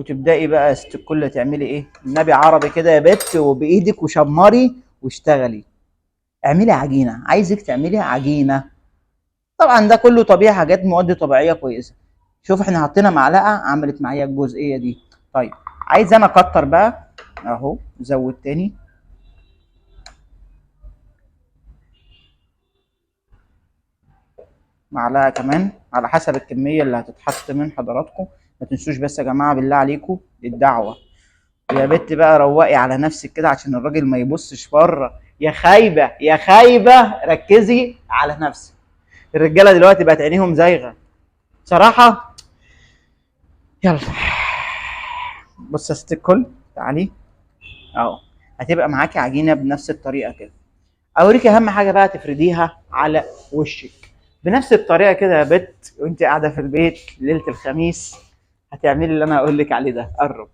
وتبدأي بقى يا ست الكل تعملي ايه؟ النبي عربي كده يا بت، وبايدك وشمري واشتغلي. اعملي عجينه، عايزك تعملي عجينه. طبعا ده كله طبيعي، حاجات مواد طبيعيه كويسه. شوف احنا حطينا معلقه عملت معايا الجزئيه دي. طيب عايز انا اكتر بقى، اهو زود تاني. معلقه كمان على حسب الكميه اللي هتتحط من حضراتكم. ما تنسوش بس يا جماعه بالله عليكم الدعوه. يا بت بقى روقي على نفسك كده عشان الراجل ما يبصش بره. يا خايبه يا خايبه، ركزي على نفسك. الرجاله دلوقتي بقت عينيهم زايغه بصراحه. يلا بص يا ست الكل، تعالي اهو. هتبقى معاكي عجينه بنفس الطريقه كده. اوريكي اهم حاجه بقى تفرديها على وشك بنفس الطريقه كده يا بت، وانت قاعده في البيت ليله الخميس. هتعملي اللي انا هقول لك عليه ده. قرب.